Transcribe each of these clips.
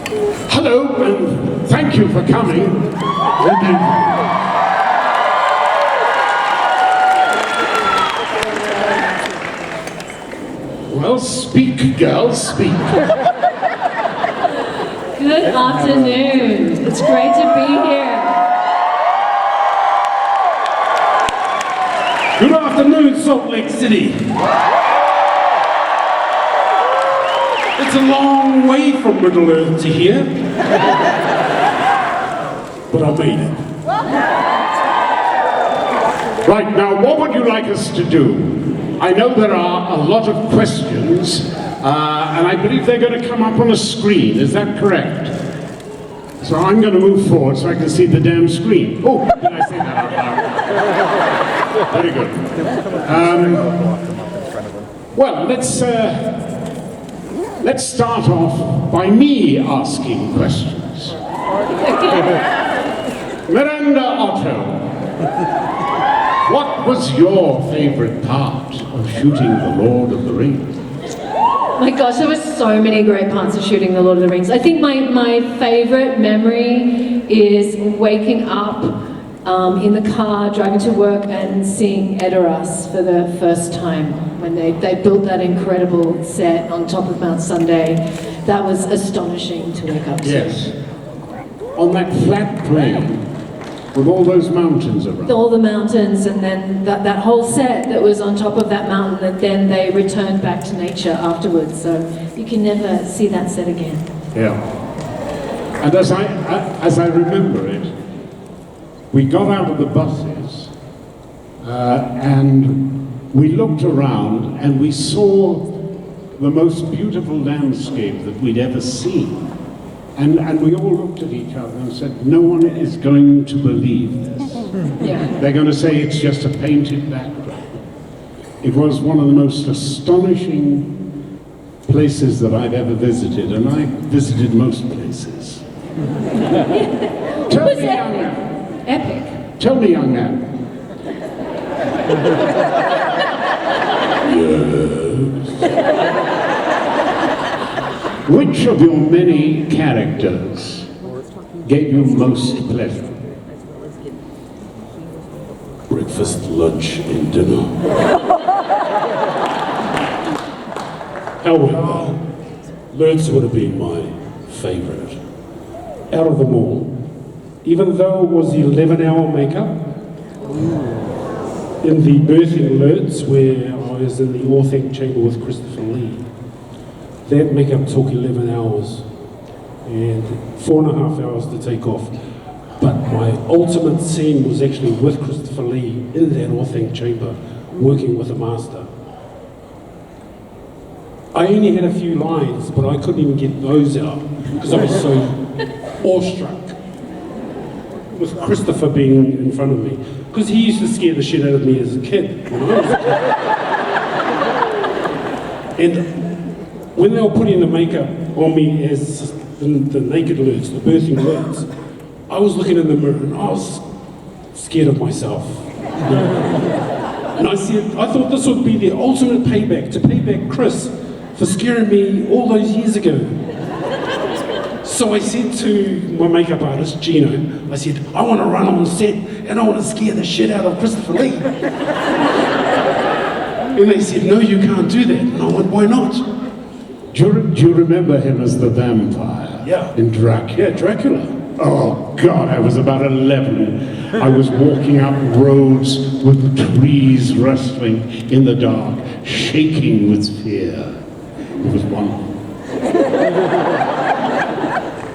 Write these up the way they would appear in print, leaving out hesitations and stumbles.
Hello, and thank you for coming. Well, speak, girls, speak. Good afternoon. It's great to be here. Good afternoon, Salt Lake City. It's a long way from Middle Earth to here, but I made it. Right, now what would you like us to do? I know there are a lot of questions, and I believe they're going to come up on a screen, is that correct? So I'm going to move forward so I can see the damn screen. Oh, did I say that out loud? Very good. Well, let's start off by me asking questions. Miranda Otto, what was your favorite part of shooting The Lord of the Rings? My gosh, there were so many great parts of shooting The Lord of the Rings. I think my favorite memory is waking up in the car, driving to work and seeing Edoras for the first time when they built that incredible set on top of Mount Sunday. That was astonishing to wake up to. Yes. On that flat plain with all those mountains around. All the mountains, and then that whole set that was on top of that mountain, that then they returned back to nature afterwards. So you can never see that set again. Yeah. And as I remember it, we got out of the buses and we looked around and we saw the most beautiful landscape that we'd ever seen. And we all looked at each other and said, no one is going to believe this. Yeah. They're going to say it's just a painted background. It was one of the most astonishing places that I've ever visited, and I visited most places. Tell me, young man. Epic. Tell me, young man. Yes. Which of your many characters gave you most pleasure? Breakfast, lunch, and dinner. However, Lurtz would have been my favorite out of them all. Even though it was the 11-hour makeup, in the birthing Lurtz, where I was in the Orthanc chamber with Christopher Lee, that makeup took 11 hours and 4.5 hours to take off. But my ultimate scene was actually with Christopher Lee in that Orthanc chamber, working with a master. I only had a few lines, but I couldn't even get those out because I was so awestruck with Christopher being in front of me. Because he used to scare the shit out of me as a kid when I was a kid. And when they were putting the makeup on me as the naked Lurtz, the birthing Lurtz, I was looking in the mirror and I was scared of myself. And I thought this would be the ultimate payback, to pay back Chris for scaring me all those years ago. So I said to my makeup artist, Gino, I said, I want to run on set and I want to scare the shit out of Christopher Lee. And they said, no, you can't do that. And I went, why not? Do you remember him as the vampire? Yeah. In Dracula? Yeah, Dracula. Oh God, I was about 11. I was walking up roads with trees rustling in the dark, shaking with fear. It was wonderful.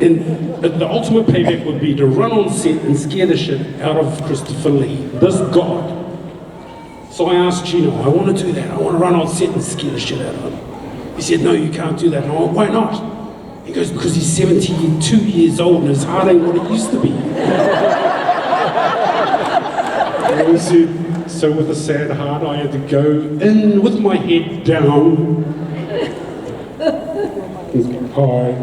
And the ultimate payback would be to run on set and scare the shit out of Christopher Lee, this god. So I asked Gino, I want to do that. I want to run on set and scare the shit out of him. He said, no, you can't do that. And I went, why not? He goes, because he's 72 years old and his heart ain't what it used to be. And I said, so with a sad heart, I had to go in with my head down. Hi,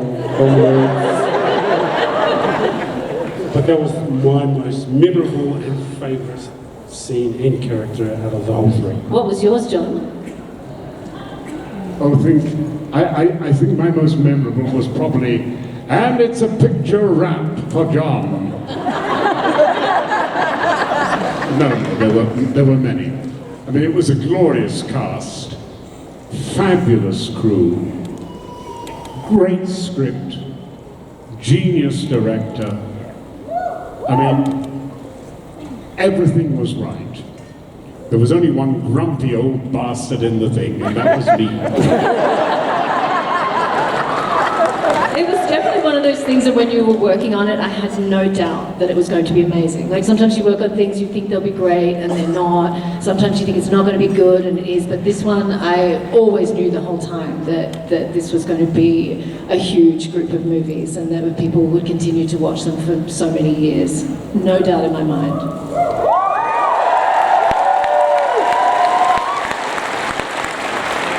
but that was my most memorable and favourite scene and character out of the whole three. What was yours, John? I think my most memorable was probably And it's a picture wrap for John. No, there were many. I mean, it was a glorious cast, fabulous crew, great script, genius director. I mean, everything was right. There was only one grumpy old bastard in the thing, and that was me. It was definitely one of those things that when you were working on it, I had no doubt that it was going to be amazing. Like sometimes you work on things, you think they'll be great and they're not. Sometimes you think it's not going to be good and it is. But this one, I always knew the whole time that this was going to be a huge group of movies and that people would continue to watch them for so many years. No doubt in my mind.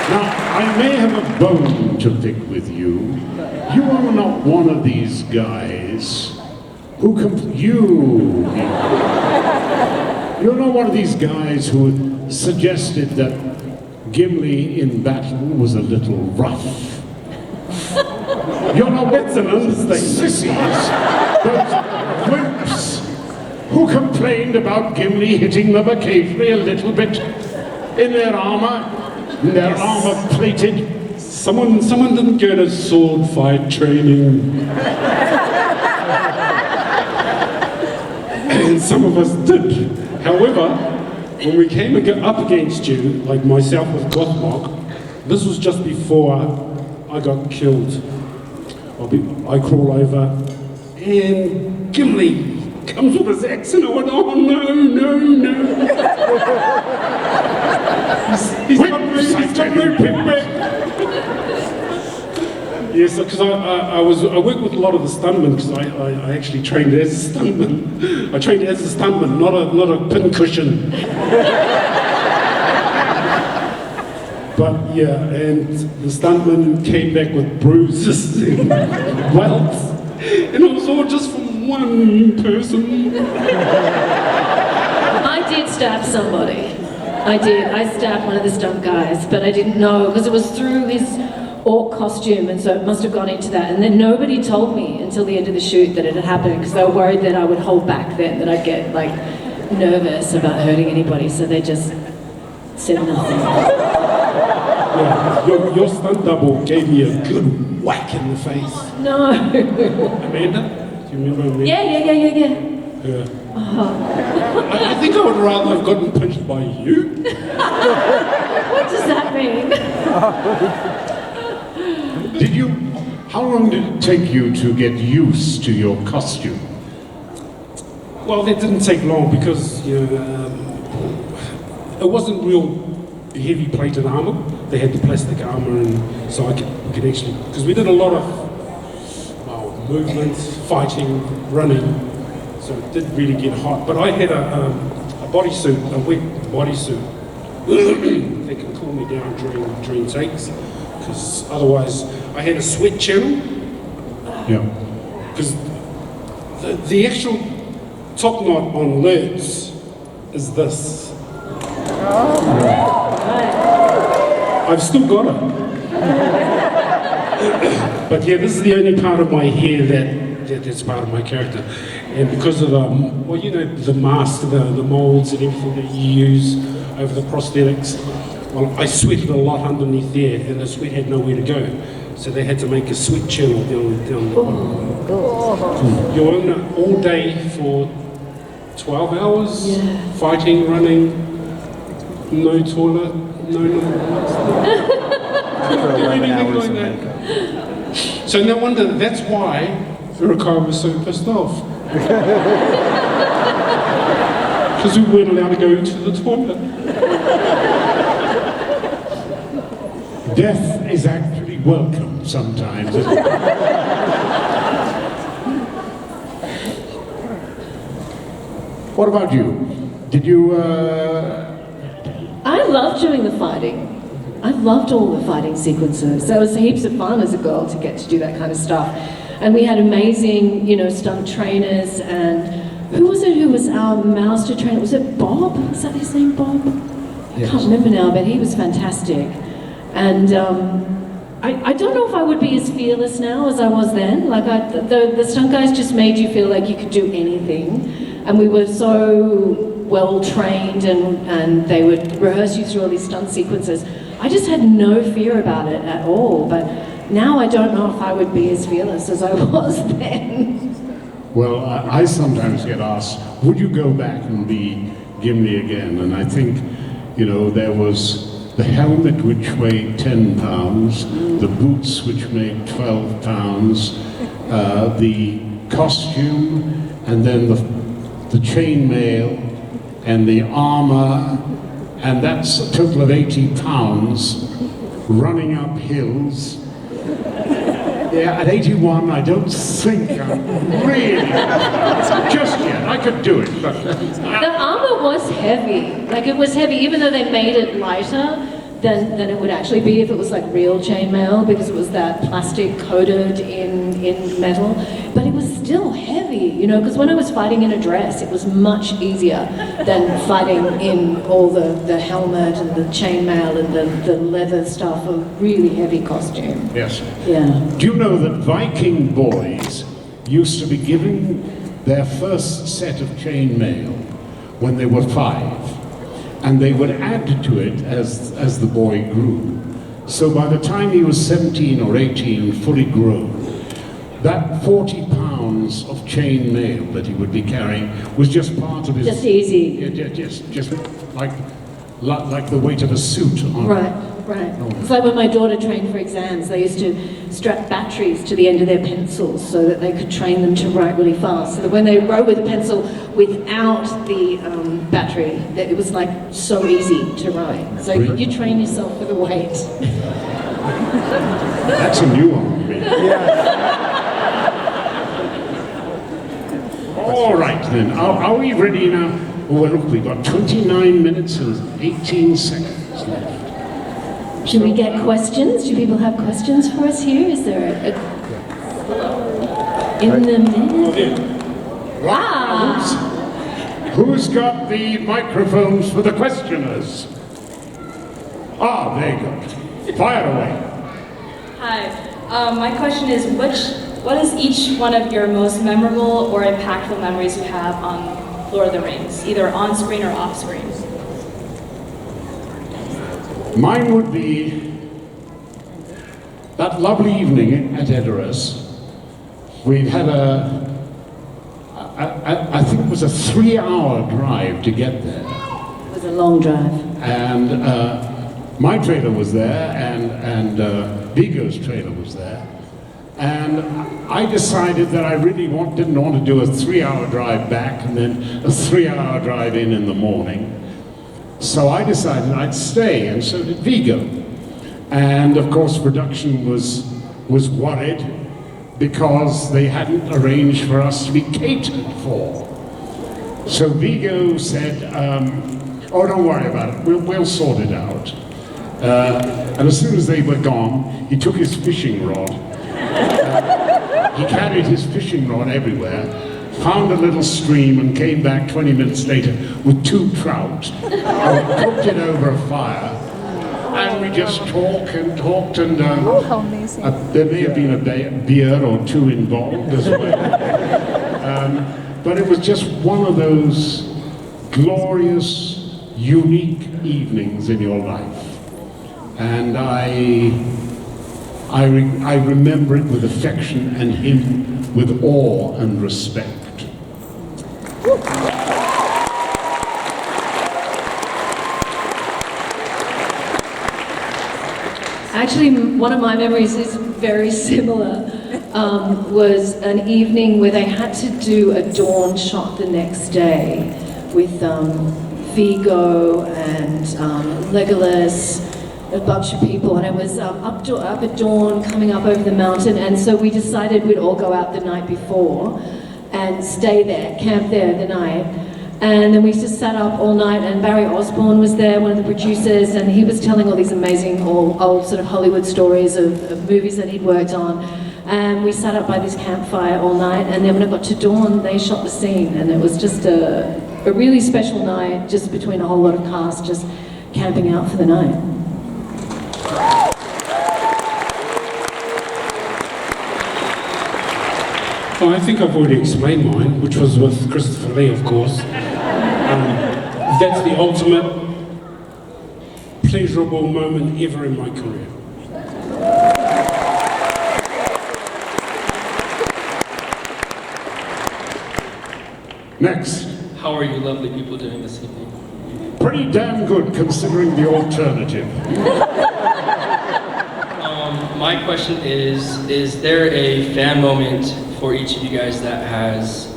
Now, I may have a bone to pick with you. You are not one of these guys who You're not one of these guys who suggested that Gimli in battle was a little rough. You're not That's an understatement. sissies, but wimps who complained about Gimli hitting them occasionally a little bit in their armor, armor plated. Someone didn't go to sword fight training. And some of us did. However, when we came up against you, like myself with Gothmog, this was just before I got killed. I crawl over, and Gimli comes with his axe, and I went, oh no. He's got no pick. Yes, because I work with a lot of the stuntmen because I actually trained as a stuntman. I trained as a stuntman, not a pincushion. But yeah, and the stuntman came back with bruises and welts, and it was all just from one person. I did stab somebody. I did. I stabbed one of the stunt guys, but I didn't know because it was through his orc costume, and so it must have gone into that. And then nobody told me until the end of the shoot that it had happened because they were worried that I would hold back then, that I'd get like nervous about hurting anybody, so they just said nothing. Yeah, your stunt double gave me a good whack in the face. No. Amanda? Do you remember Amanda? Yeah. Yeah. I think I would rather have gotten punched by you. What does that mean? How long did it take you to get used to your costume? Well, it didn't take long because it wasn't real heavy plated armor. They had the plastic armor, and so we could actually, because we did a lot of movements, fighting, running, so it didn't really get hot. But I had a bodysuit, a wet bodysuit. They can cool me down during takes, because otherwise I had a sweat channel. Yeah. Because the actual top knot on Lurts is this. I've still got it. But yeah, this is the only part of my hair that's part of my character. And because of the mask, the molds and everything that you use over the prosthetics, well, I sweated a lot underneath there, and the sweat had nowhere to go. So they had to make a sweat channel down the bottom. You're on all day for 12 hours, fighting, running, no toilet, no anything like that. So no wonder, that's why Urukaya was so pissed off. Because we weren't allowed to go to the toilet. Death is actually welcome sometimes, isn't it? What about you? Did you, I loved doing the fighting. I loved all the fighting sequences. That was heaps of fun as a girl to get to do that kind of stuff. And we had amazing, stunt trainers, and who was it who was our master trainer? Was it Bob? Is that his name, Bob? Yes. I can't remember now, but he was fantastic. And I don't know if I would be as fearless now as I was then. Like, the stunt guys just made you feel like you could do anything. And we were so well trained, and they would rehearse you through all these stunt sequences. I just had no fear about it at all. But now I don't know if I would be as fearless as I was then. Well, I sometimes get asked, would you go back and be Gimli again? And I think, you know, there was the helmet which weighed 10 pounds, the boots which made 12 pounds, the costume, and then the chainmail and the armor, and that's a total of 80 pounds running up hills. Yeah, at 81, I don't think I'm really, just yet, I could do it, but... The armor was heavy. Like, it was heavy, even though they made it lighter than it would actually be if it was like real chainmail, because it was that plastic coated in metal. But it was still heavy, you know, because when I was fighting in a dress, it was much easier than fighting in all the helmet and the chainmail and the leather stuff, a really heavy costume. Yes. Yeah. Do you know that Viking boys used to be given their first set of chainmail when they were 5, and they would add to it as the boy grew. So by the time he was 17 or 18, fully grown, that 40 pounds of chainmail that he would be carrying was just part of his... Just easy. Yeah, just like the weight of a suit on. Right. It's like when my daughter trained for exams, they used to strap batteries to the end of their pencils so that they could train them to write really fast. So that when they wrote with a pencil without the battery, that it was like so easy to write. So you train yourself for the weight. That's a new one for me. All right then, are we ready now? Oh, well, look, we've got 29 minutes and 18 seconds left. Should we get questions? Do people have questions for us here? Is there in the middle? Wow! Who's got the microphones for the questioners? Ah, there you go. Fire away. Hi. My question is, what is each one of your most memorable or impactful memories you have on Lord of the Rings, either on screen or off screen? Mine would be that lovely evening at Edoras. We'd had I think it was a 3-hour drive to get there. It was a long drive. And my trailer was there, and Vigo's trailer was there. And I decided that I really didn't want to do a 3-hour drive back and then a 3-hour drive in the morning. So I decided I'd stay, and so did Vigo. And of course, production was worried because they hadn't arranged for us to be catered for. So Vigo said, oh, don't worry about it, we'll sort it out. And as soon as they were gone, he took his fishing rod. He carried his fishing rod everywhere, found a little stream, and came back 20 minutes later with 2 trout, and cooked it over a fire. And we just talked, and how amazing. there may have been a beer or 2 involved as well. But it was just one of those glorious, unique evenings in your life. And I remember it with affection and him with awe and respect. Actually, one of my memories is very similar. Was an evening where they had to do a dawn shot the next day with Vigo and Legolas, a bunch of people, and it was up at dawn, coming up over the mountain, and so we decided we'd all go out the night before and stay there, camp there the night. And then we just sat up all night, and Barry Osborne was there, one of the producers, and he was telling all these amazing old sort of Hollywood stories of movies that he'd worked on. And we sat up by this campfire all night, and then when it got to dawn, they shot the scene, and it was just a really special night, just between a whole lot of cast, just camping out for the night. Oh, I think I've already explained mine, which was with Christopher Lee, of course. That's the ultimate pleasurable moment ever in my career. Next. How are you lovely people doing this evening? Pretty damn good considering the alternative. My question is there a fan moment for each of you guys that has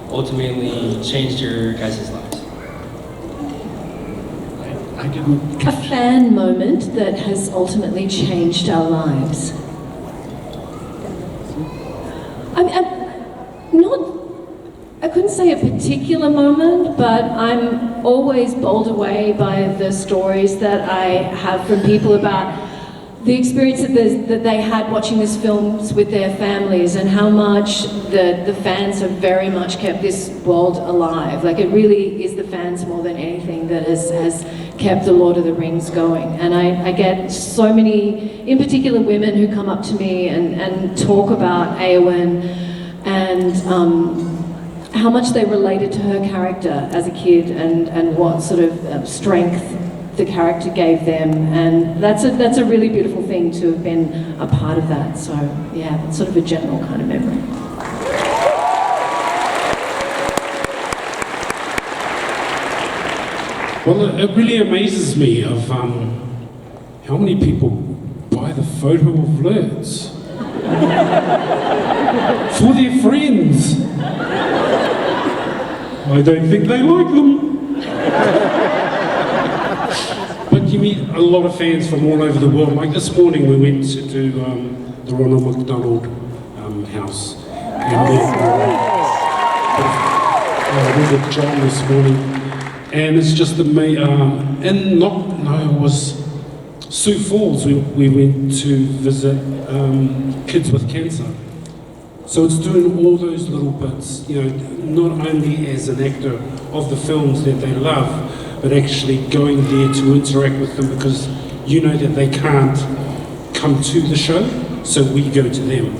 ultimately changed your guys' lives? I didn't. A fan moment that has ultimately changed our lives. I couldn't say a particular moment, but I'm always bowled away by the stories that I have from people about the experience that they had watching these films with their families, and how much the fans have very much kept this world alive. Like, it really is the fans more than anything that has kept the Lord of the Rings going. And I get so many, in particular, women who come up to me and talk about Eowyn and how much they related to her character as a kid, and what sort of strength the character gave them. And that's a really beautiful thing to have been a part of that. So yeah, it's sort of a general kind of memory. Well, it really amazes me of how many people buy the photo of flirts for their friends. I don't think they like them. But you meet a lot of fans from all over the world. Like this morning we went to the Ronald McDonald house. And we with John this morning. And it's just amazing. It was Sioux Falls. We went to visit kids with cancer. So it's doing all those little bits, you know, not only as an actor of the films that they love, but actually going there to interact with them, because you know that they can't come to the show, so we go to them.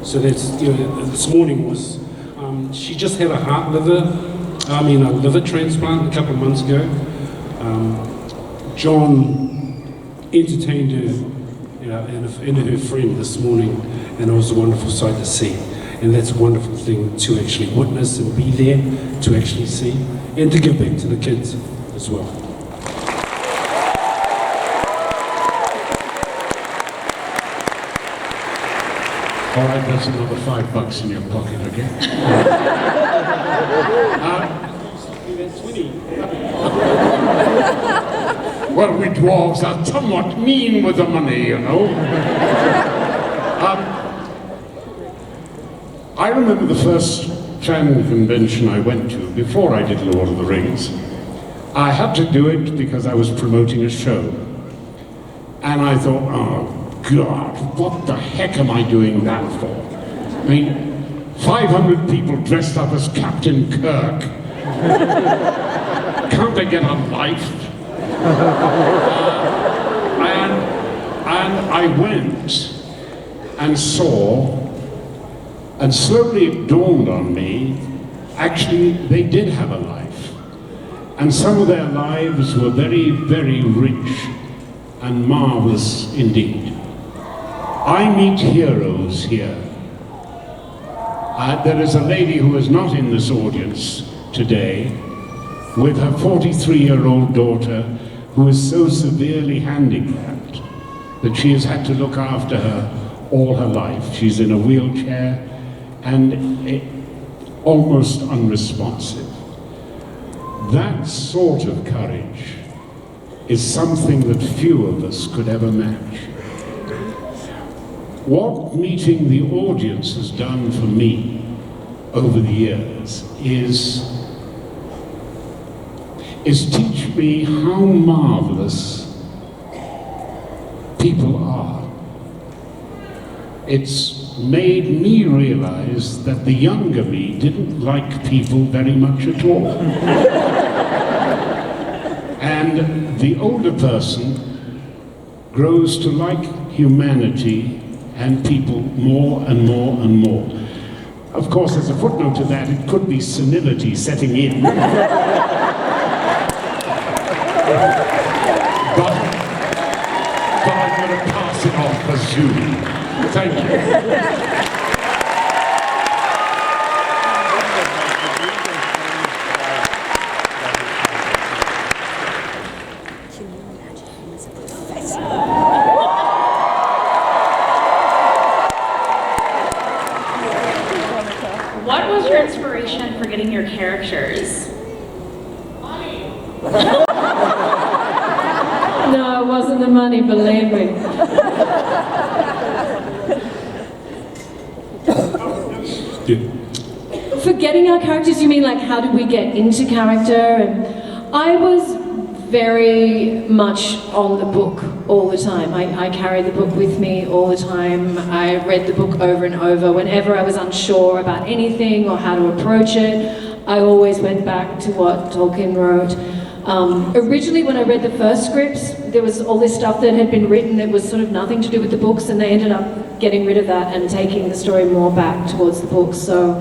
So that's, you know, this morning was, she just had a liver transplant a couple of months ago. John entertained her, you know, and her friend this morning, and it was a wonderful sight to see. And that's a wonderful thing to actually witness and be there to actually see, and to give back to the kids as well. All right, that's another $5 in your pocket, okay? Well, we dwarves are somewhat mean with the money, you know. I remember the first fan convention I went to before I did Lord of the Rings. I had to do it because I was promoting a show. And I thought, oh God, what the heck am I doing that for? I mean, 500 people dressed up as Captain Kirk. Can't they get a life? And I went and saw, and slowly it dawned on me, actually they did have a life. And some of their lives were very, very rich and marvelous indeed. I meet heroes here. There is a lady who is not in this audience today with her 43-year-old daughter who is so severely handicapped that she has had to look after her all her life. She's in a wheelchair and almost unresponsive. That sort of courage is something that few of us could ever match. What meeting the audience has done for me over the years is teach me how marvelous people are. It's made me realize that the younger me didn't like people very much at all. And the older person grows to like humanity and people more and more and more. Of course, there's a footnote to that. It could be senility setting in. But I'm going to pass it off for Zoom. Thank you. What was your inspiration for getting your characters? No, it wasn't the money, believe me. For getting our characters, you mean like how did we get into character? And I was very much on the book all the time. I carried the book with me all the time. I read the book over and over. Whenever I was unsure about anything or how to approach it, I always went back to what Tolkien wrote. Originally, when I read the first scripts, there was all this stuff that had been written that was sort of nothing to do with the books, and they ended up getting rid of that and taking the story more back towards the books. So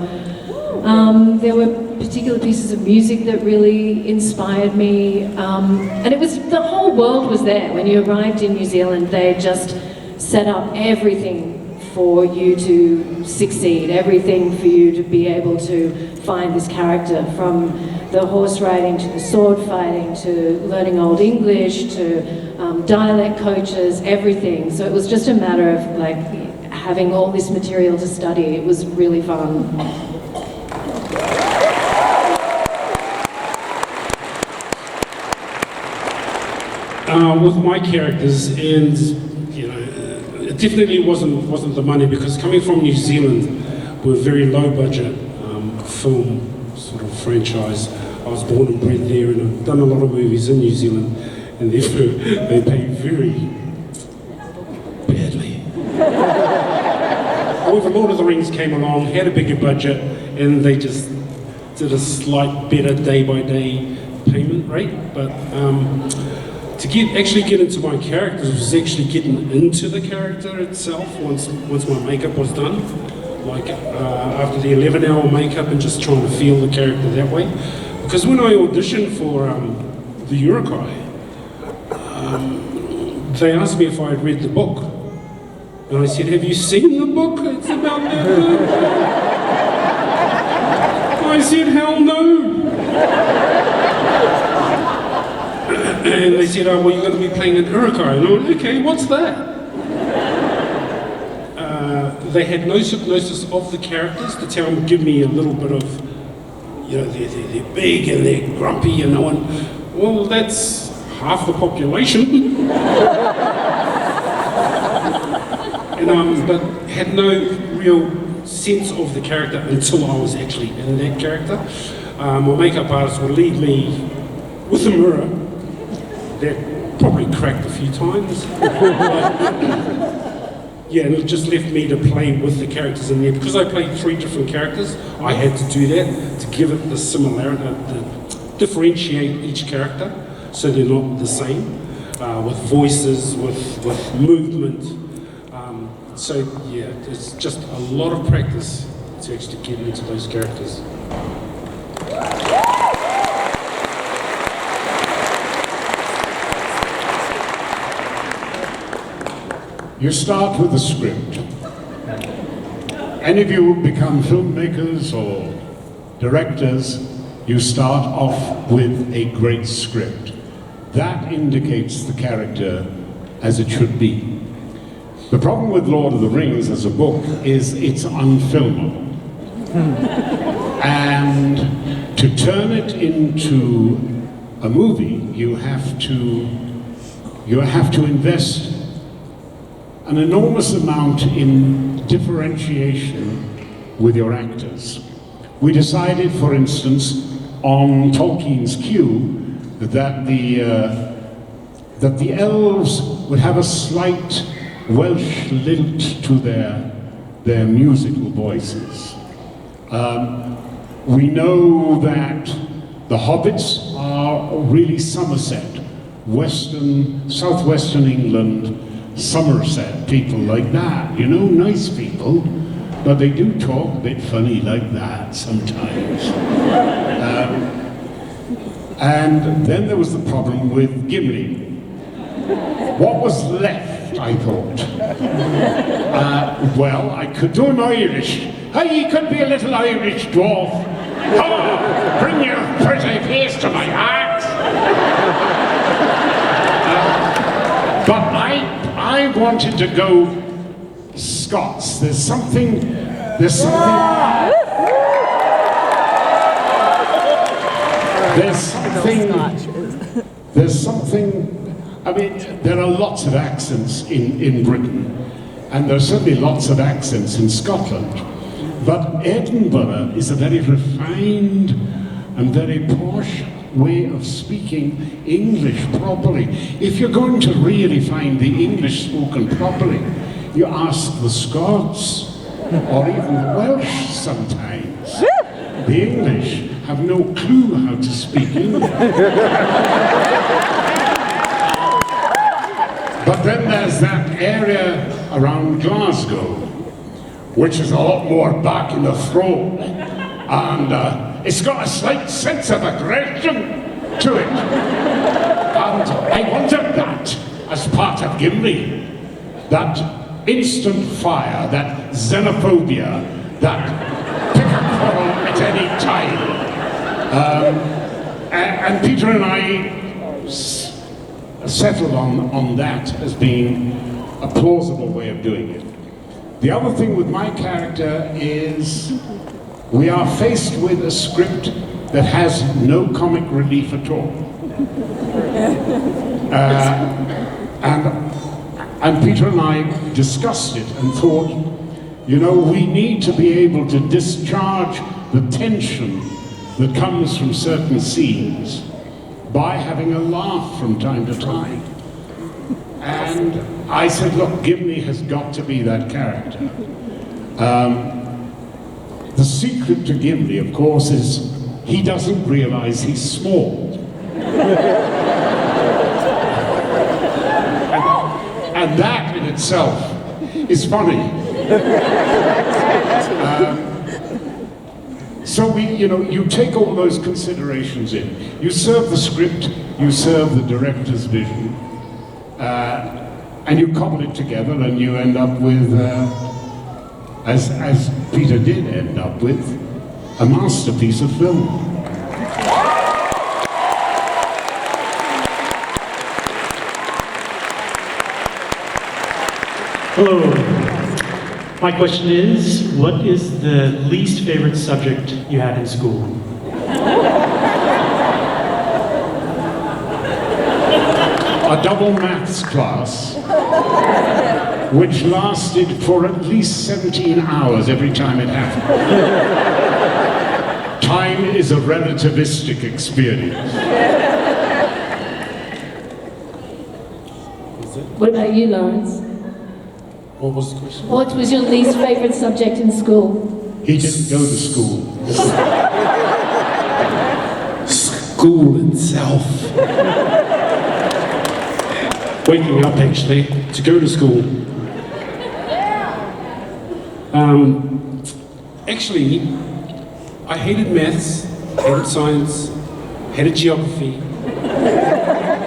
there were particular pieces of music that really inspired me, and it was, the whole world was there. When you arrived in New Zealand, they just set up everything for you to succeed, everything for you to be able to find this character, from the horse riding to the sword fighting to learning Old English to dialect coaches, everything. So it was just a matter of like having all this material to study. It was really fun. With my characters, and you know, it definitely wasn't the money, because coming from New Zealand, we're a very low budget film sort of franchise. I was born and bred there, and I've done a lot of movies in New Zealand, and therefore they pay very badly. However, Lord of the Rings came along, had a bigger budget, and they just did a slight better day-by-day payment rate. But to actually get into my characters was actually getting into the character itself once my makeup was done. Like after the 11-hour makeup, and just trying to feel the character that way. Because when I auditioned for the Urukai, they asked me if I had read the book. And I said, have you seen the book? It's about that. I said, hell no. And they said, oh, well, you're going to be playing an Urukai. And I went, okay, what's that? They had no hypnosis of the characters to give me a little bit of, you know, they're big and they're grumpy, and no one, well, that's half the population. And, but had no real sense of the character until I was actually in that character. My makeup artist would leave me with a mirror that probably cracked a few times. Yeah, and it just left me to play with the characters in there. Because I played 3 different characters, I had to do that to give it the similarity, to differentiate each character so they're not the same, with voices, with movement. So yeah, it's just a lot of practice to actually get into those characters. You start with a script. Any of you who become filmmakers or directors, you start off with a great script. That indicates the character as it should be. The problem with Lord of the Rings as a book is it's unfilmable. And to turn it into a movie, you have to invest an enormous amount in differentiation with your actors. We decided, for instance, on Tolkien's cue, that the elves would have a slight Welsh lilt to their musical voices. We know that the hobbits are really Somerset, southwestern England, Somerset, people like that, you know, nice people. but they do talk a bit funny like that sometimes. And then there was the problem with Gimli. What was left, I thought? Well, I could do him Irish. Hey, he could be a little Irish dwarf. Oh, bring your pretty face to my heart. But I wanted to go Scots. There's something, I mean, there are lots of accents in Britain, and there are certainly lots of accents in Scotland, but Edinburgh is a very refined and very posh way of speaking English properly. If you're going to really find the English spoken properly, you ask the Scots, or even the Welsh sometimes. The English have no clue how to speak English. But then there's that area around Glasgow, which is a lot more back in the throat, and it's got a slight sense of aggression to it. And I wanted that as part of Gimli, that instant fire, that xenophobia, that pick a quarrel at any time. And Peter and I settled on that as being a plausible way of doing it. The other thing with my character is we are faced with a script that has no comic relief at all. And Peter and I discussed it and thought, you know, we need to be able to discharge the tension that comes from certain scenes by having a laugh from time to time. And I said, look, Gimli has got to be that character. The secret to Gimli, of course, is he doesn't realize he's small. And that in itself is funny. So you take all those considerations in. You serve the script, you serve the director's vision, and you cobble it together, and you end up with, as Peter did end up with, a masterpiece of film. Hello. My question is, what is the least favorite subject you had in school? A double maths class, which lasted for at least 17 hours every time it happened. Time is a relativistic experience. What about you, Lawrence? What was the question? What was your least favourite subject in school? He didn't go to school. School itself. Waking up, actually, to go to school. Actually, I hated maths, hated science, hated geography,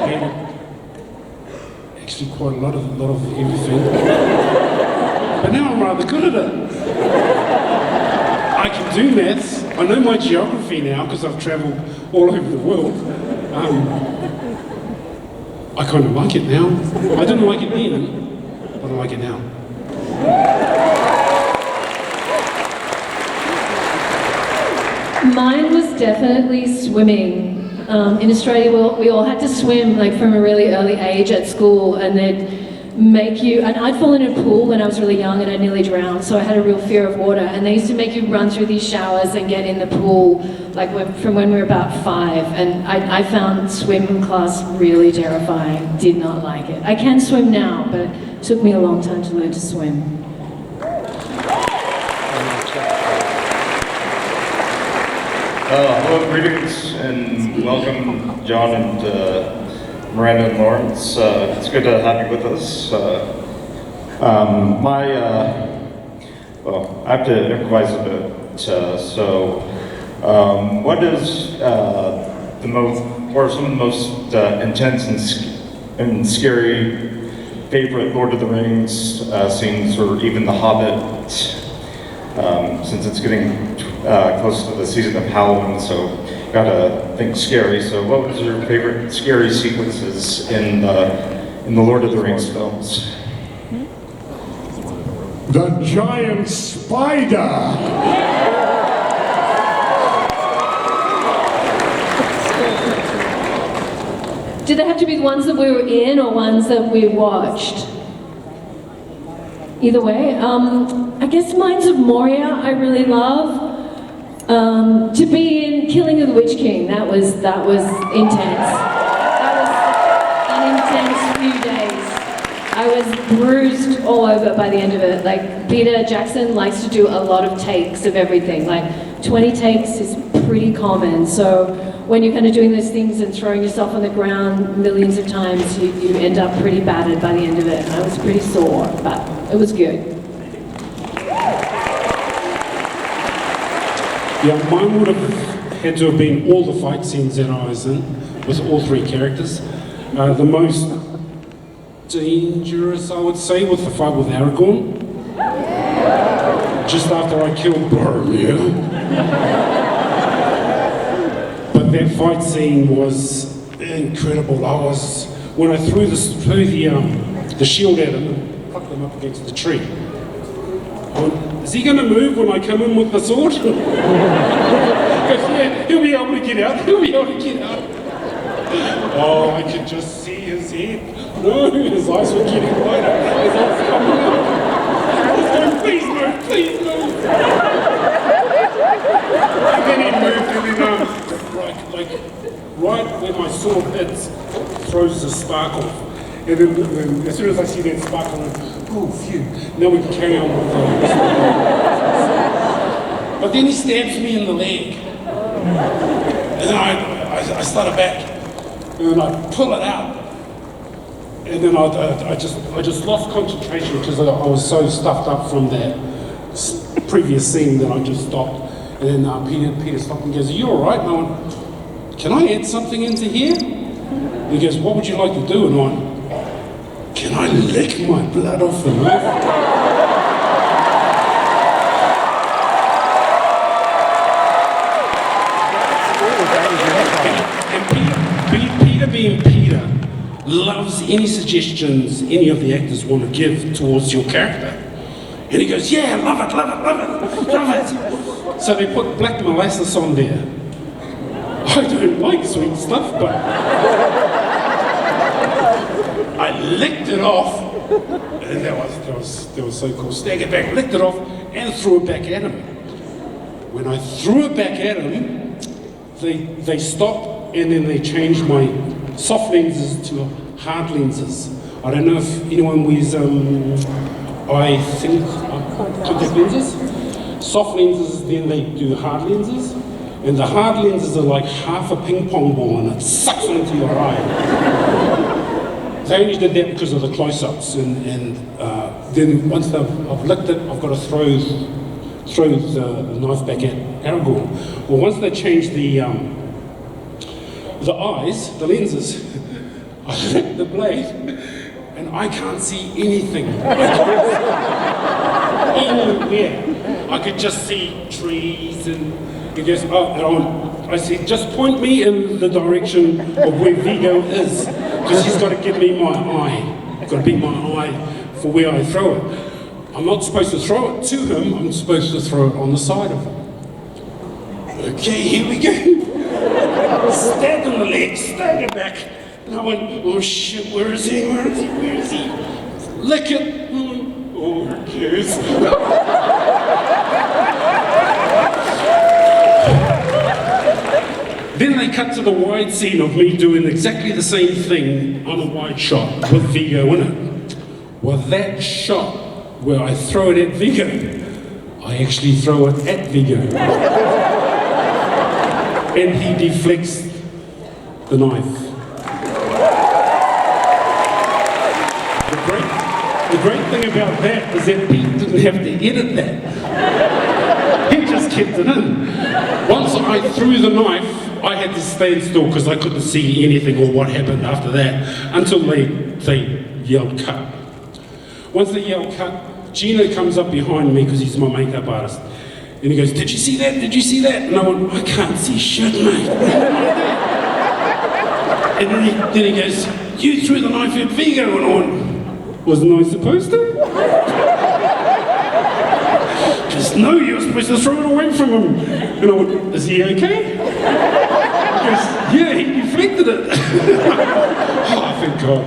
hated actually quite a lot of everything. But now I'm rather good at it. I can do maths. I know my geography now because I've travelled all over the world. I kind of like it now. I didn't like it then, but I like it now. Mine was definitely swimming. In Australia, we all had to swim like from a really early age at school, and they'd make you, and I'd fallen in a pool when I was really young and I nearly drowned, so I had a real fear of water, and they used to make you run through these showers and get in the pool like from when we were about 5, and I found swim class really terrifying, did not like it. I can swim now, but it took me a long time to learn to swim. Hello, greetings, and welcome, John and Miranda and Lawrence. It's good to have you with us. well, I have to improvise a bit. What is what are some of the most intense and scary favorite Lord of the Rings scenes, or even The Hobbit, since it's getting close to the season of Halloween, so gotta think scary. So what was your favorite scary sequences in the Lord of the Rings films? The giant spider! Did they have to be the ones that we were in or ones that we watched? Either way. I guess Mines of Moria I really love. To be in Killing of the Witch King, that was intense. That was an intense few days. I was bruised all over by the end of it. Like, Peter Jackson likes to do a lot of takes of everything. Like, 20 takes is pretty common. So when you're kind of doing those things and throwing yourself on the ground millions of times, you end up pretty battered by the end of it. I was pretty sore, but it was good. Yeah, mine would have had to have been all the fight scenes that I was in, with all three characters. The most dangerous, I would say, was the fight with Aragorn. Just after I killed Boromir. But that fight scene was incredible. When I threw the shield at him and plucked him up against the tree. I went, is he going to move when I come in with the sword? Because yeah, he'll be able to get out. Oh, I could just see his head. No, his eyes were getting wider. His eyes were coming out. I was going, please move. And then he moved, and then right where my sword hits, throws the spark off. And then as soon as I see that spark, I'm like, oh, phew. Now we can carry on with the But then he stabs me in the leg. And then I stutter back. And then I pull it out. And then I just lost concentration because I was so stuffed up from that previous scene that I just stopped. And then Peter stopped and goes, are you all right? And I went, can I add something into here? And he goes, what would you like to do? And I went, can I lick my blood off the knife? And Peter being Peter, loves any suggestions any of the actors want to give towards your character. And he goes, yeah, love it. So they put black molasses on there. I don't like sweet stuff, but I licked it off, and that was so cool. Snag it back, licked it off, and threw it back at him. When I threw it back at him, they stopped, and then they changed my soft lenses to hard lenses. I don't know if anyone wears, contact lenses. Soft lenses, then they do hard lenses. And the hard lenses are like half a ping pong ball and it sucks into your eye. They only did that because of the close-ups. And then once I've licked it, I've got to throw the knife back at Aragorn. Well, once they changed the eyes, the lenses, I licked the blade and I can't see anything. Anywhere. I could just see trees and he goes, I said, just point me in the direction of where Vigo is, because he's got to give me my eye. I've got to be my eye for where I throw it. I'm not supposed to throw it to him, I'm supposed to throw it on the side of him. Okay, here we go. Stab in the leg, stab it back. And I went, oh shit, where is he? Lick it. Oh, who cares? Then they cut to the wide scene of me doing exactly the same thing on a wide shot with Vigo in it. Well, that shot where I throw it at Vigo, I actually throw it at Vigo. And he deflects the knife. The great thing about that is that Pete didn't have to edit that. He just kept it in. Once I threw the knife, I had to stand still because I couldn't see anything or what happened after that until they yelled cut. Once they yelled cut, Gino comes up behind me because he's my makeup artist. And he goes, "Did you see that? Did you see that?" And I went, "I can't see shit, mate." And then he goes, "You threw the knife at Vigo." And I went, "Wasn't I supposed to?" Just no, you were supposed to throw it away from him. And I went, "Is he okay?" He goes, "Yeah, he deflected it." Oh, thank God.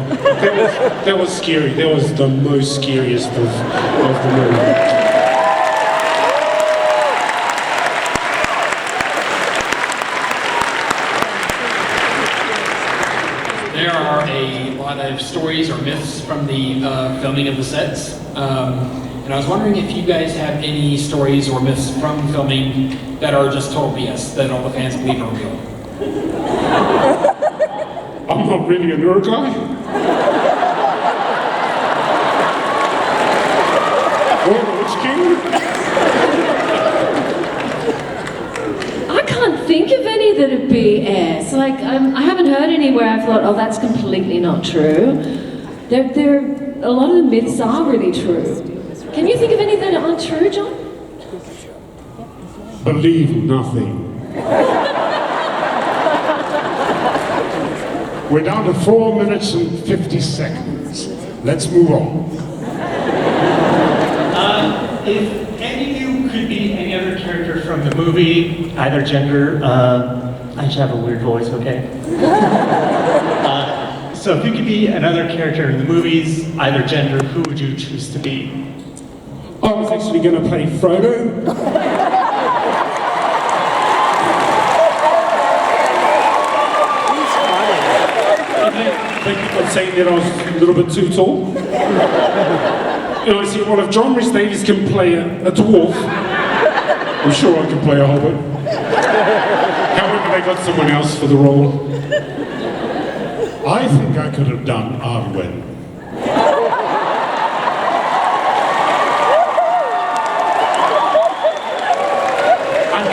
That was scary. That was the most scariest of the movie. There are a lot of stories or myths from the filming of the sets. And I was wondering if you guys have any stories or myths from filming that are just total BS, that all the fans believe are real. I'm not really a nerd guy. Or the Witch King. I can't think of any that would be BS. Like, I haven't heard any where I've thought, oh, that's completely not true. A lot of the myths are really true. Can you think of any that aren't true, John? Believe nothing. We're down to 4 minutes and 50 seconds. Let's move on. If any of you could be any other character from the movie, either gender, I should have a weird voice, okay? So if you could be another character in the movies, either gender, who would you choose to be? I was actually going to play Frodo. They keep on saying that I was a little bit too tall. And I said, well, if John Rhys-Davies can play a dwarf, I'm sure I can play a hobbit. However, they got someone else for the role. I think I could have done Arwen. And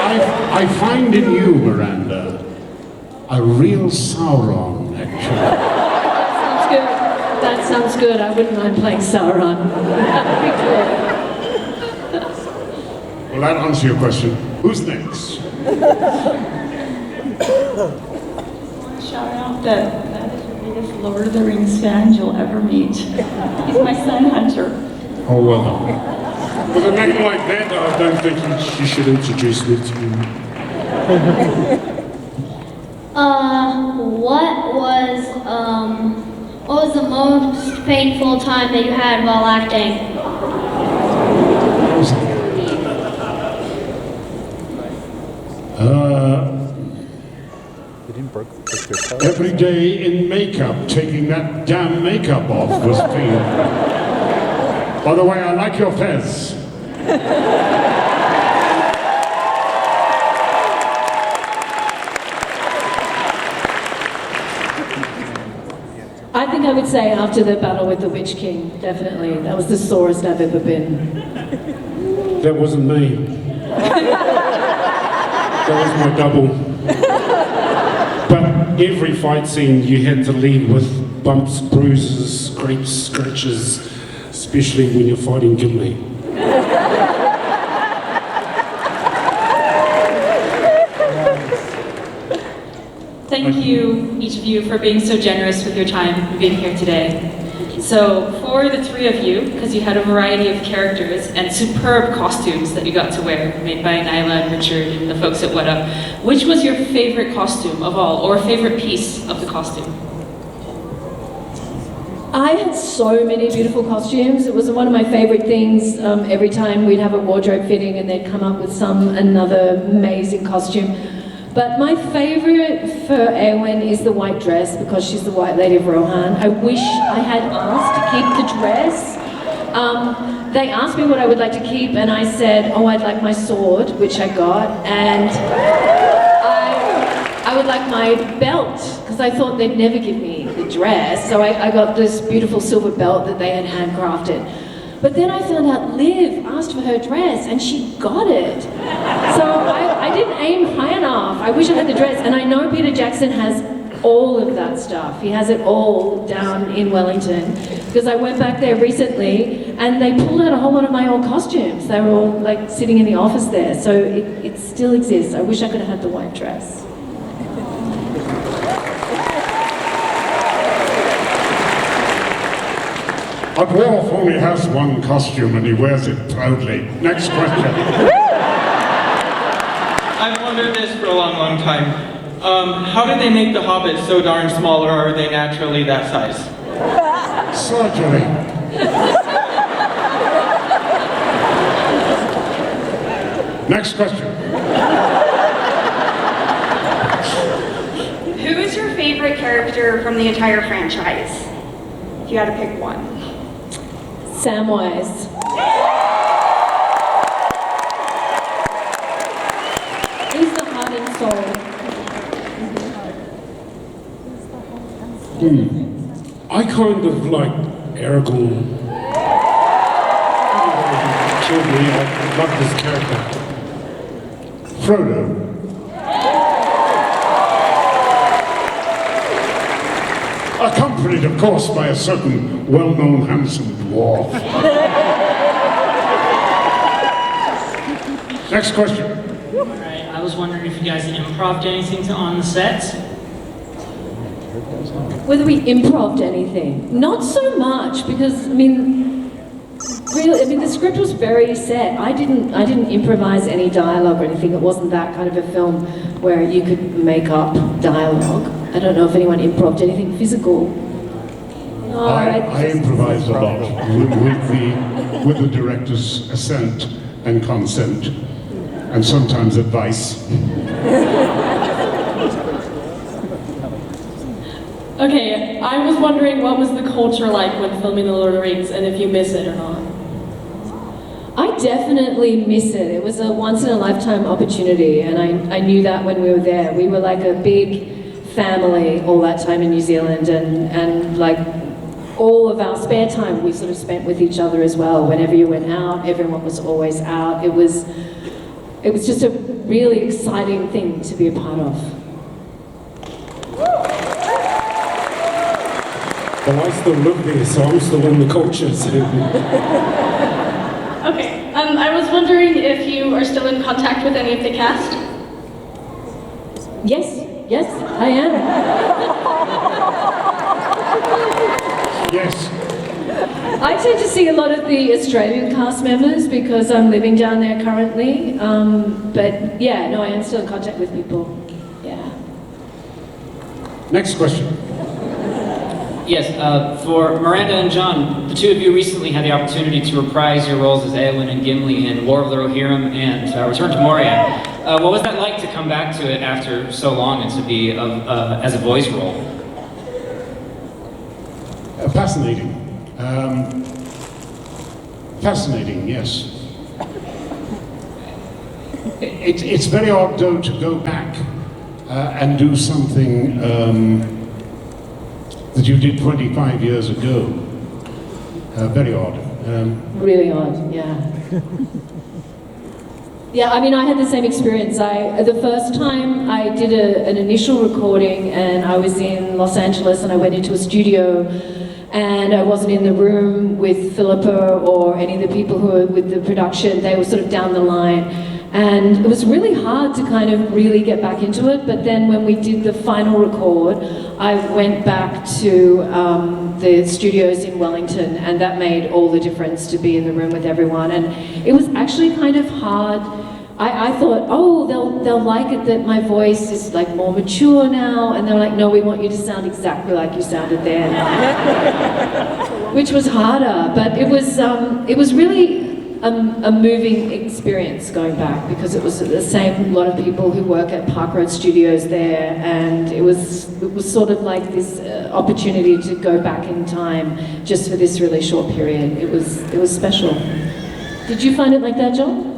I find in you, Miranda, a real Sauron, actually. Sounds good. That sounds good. I wouldn't mind playing Sauron. That'd be cool. Will that answer your question? Who's next? Shout out that is the biggest Lord of the Rings fan you'll ever meet. He's my son Hunter. Oh, well done. With a name like that, I don't think you should introduce me to him. What was the most painful time that you had while acting? Every day in makeup, taking that damn makeup off was painful. By the way, I like your fez. I think I would say after the battle with the Witch King, definitely. That was the sorest I've ever been. That wasn't me. That was my double. But every fight scene you had to lead with bumps, bruises, scrapes, scratches, especially when you're fighting Gimli. Thank you, each of you, for being so generous with your time and being here today. So, for the three of you, because you had a variety of characters and superb costumes that you got to wear, made by Nyla and Richard and the folks at What Up, which was your favorite costume of all, or favorite piece of the costume? I had so many beautiful costumes. It was one of my favorite things. Every time we'd have a wardrobe fitting and they'd come up with another amazing costume. But my favorite for Eowyn is the white dress because she's the White Lady of Rohan. I wish I had asked to keep the dress. They asked me what I would like to keep and I said, oh, I'd like my sword, which I got. And I would like my belt, because I thought they'd never give me the dress. So I got this beautiful silver belt that they had handcrafted. But then I found out Liv asked for her dress and she got it. So I didn't aim high enough. I wish I had the dress. And I know Peter Jackson has all of that stuff. He has it all down in Wellington, because I went back there recently and they pulled out a whole lot of my old costumes. They were all like sitting in the office there. So it still exists. I wish I could have had the white dress. A dwarf only has one costume and he wears it proudly. Next question. I've wondered this for a long, long time. How did they make the hobbits so darn small, or are they naturally that size? Surgery. Next question. Who is your favorite character from the entire franchise? If you had to pick one. Samwise. He's the heart and soul. I kind of like Aragorn. Killed me. I love this character. Frodo. Accompanied, of course, by a certain well-known handsome dwarf. Next question. Alright, I was wondering if you guys improv'd anything on the sets? Whether we improv'd anything. Not so much, because, the script was very set. I didn't improvise any dialogue or anything. It wasn't that kind of a film where you could make up dialogue. I don't know if anyone improv'd anything physical. No, I improvised a lot with the director's assent and consent, and sometimes advice. Okay, I was wondering what was the culture like when filming The Lord of the Rings, and if you miss it or not. I definitely miss it. It was a once-in-a-lifetime opportunity, and I knew that when we were there. We were like a big family all that time in New Zealand, and like all of our spare time we sort of spent with each other as well. Whenever you went out, everyone was always out. It was just a really exciting thing to be a part of. Well, I still live there, so I'm still in the culture. Okay, I was wondering if you are still in contact with any of the cast? Yes, I am. Yes. I tend to see a lot of the Australian cast members because I'm living down there currently. But yeah, no, I am still in contact with people. Yeah. Next question. Yes, for Miranda and John, the two of you recently had the opportunity to reprise your roles as Eowyn and Gimli in War of the Rohirrim and Return to Moria. What was that like to come back to it after so long and to be as a voice role? Fascinating. Fascinating, yes. It's very odd, though, to go back and do something that you did 25 years ago. Very odd. Really odd, yeah. Yeah, I mean, I had the same experience. The first time I did an initial recording, and I was in Los Angeles, and I went into a studio, and I wasn't in the room with Philippa or any of the people who were with the production. They were sort of down the line. And it was really hard to kind of really get back into it, but then when we did the final record, I went back to the studios in Wellington, and that made all the difference to be in the room with everyone. And it was actually kind of hard. I thought, oh, they'll like it that my voice is like more mature now, and they're like, no, we want you to sound exactly like you sounded then. Which was harder, but it was really a moving experience going back, because it was the same lot of people who work at Park Road Studios there, and it was sort of like this opportunity to go back in time just for this really short period. It was special. Did you find it like that, John?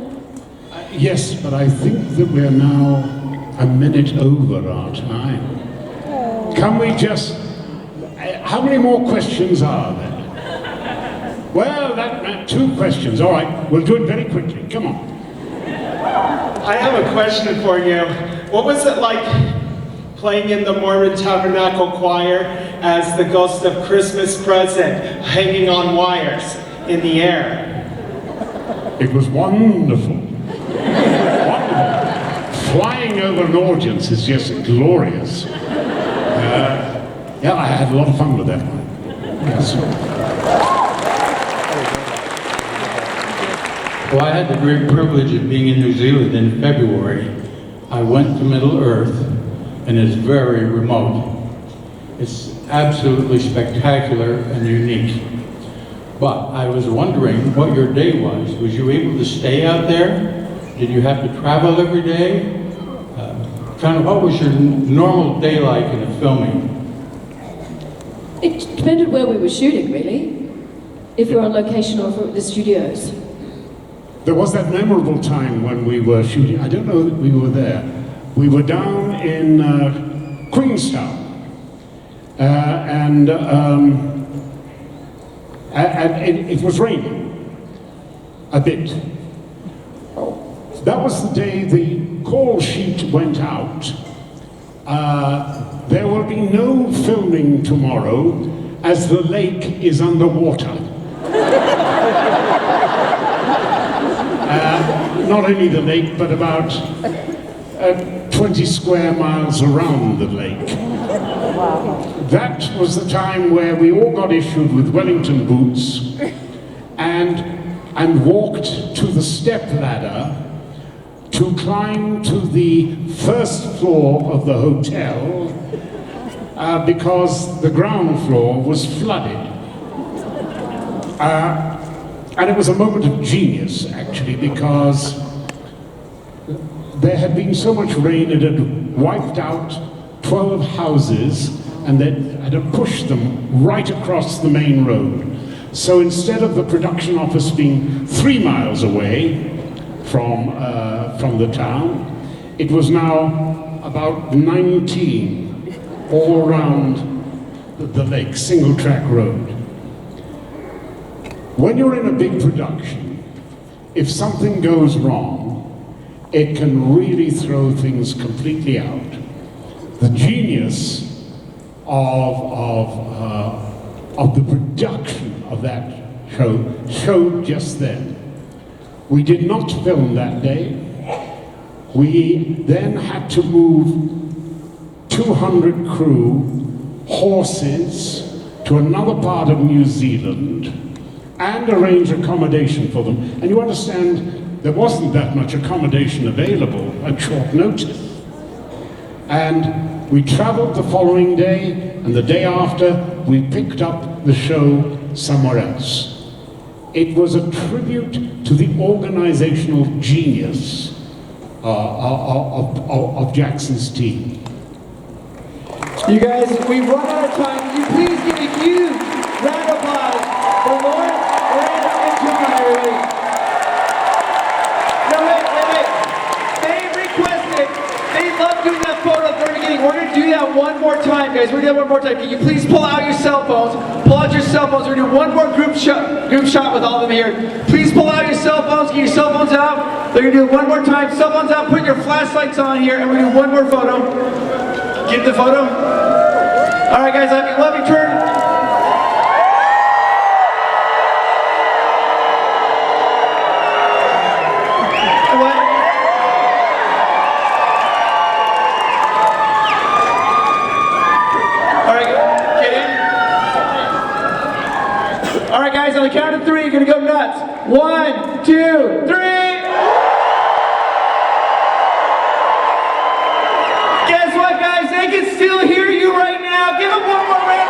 Yes, but I think that we're now a minute over our time. Can we just... How many more questions are there? Well, that 2 questions. All right, we'll do it very quickly. Come on. I have a question for you. What was it like playing in the Mormon Tabernacle Choir as the ghost of Christmas present hanging on wires in the air? It was wonderful. Wonderful. Flying over an audience is just glorious. Yeah, I had a lot of fun with that one. Yes. Well, I had the great privilege of being in New Zealand in February. I went to Middle Earth, and it's very remote. It's absolutely spectacular and unique. But I was wondering what your day was. Was you able to stay out there? Did you have to travel every day? Kind of what was your normal day like in the filming? It depended where we were shooting, really. If we were on location or if we were at the studios. There was that memorable time when we were shooting. I don't know that we were there. We were down in Queenstown. And it was raining a bit. That was the day the call sheet went out. There will be no filming tomorrow as the lake is underwater. Not only the lake, but about 20 square miles around the lake. That was the time where we all got issued with Wellington boots and walked to the step ladder to climb to the first floor of the hotel because the ground floor was flooded. And it was a moment of genius, actually, because there had been so much rain it had wiped out 12 houses and then had pushed them right across the main road. So instead of the production office being 3 miles away from the town, it was now about 19 all around the lake, single track road. When you're in a big production, if something goes wrong, it can really throw things completely out. The genius of the production of that show showed just then. We did not film that day. We then had to move 200 crew, horses, to another part of New Zealand and arrange accommodation for them. And you understand, there wasn't that much accommodation available at short notice. And we traveled the following day, and the day after, we picked up the show somewhere else. It was a tribute to the organizational genius of Jackson's team. You guys, we've run out of time. Can you please give a huge round of applause for Lauren, Miranda, and John, everybody? No, wait. They requested, they love doing that photo at the very beginning. We're going to do that one more time, guys. We're going to do that one more time. Can you please pull out your cell phones? Pull out your cell phones. We're going to do one more group shot with all of them here. Please pull out your cell phones. Get your cell phones out. They're going to do it one more time. Cell phones out. Put your flashlights on here, and we're going to do one more photo. Get the photo. All right, guys, let me turn. What? All right, get in. All right, guys, on the count of 3, you're gonna go nuts. 1, 2, 3. Guess what, guys? They can still hear you right now. Give them one more round.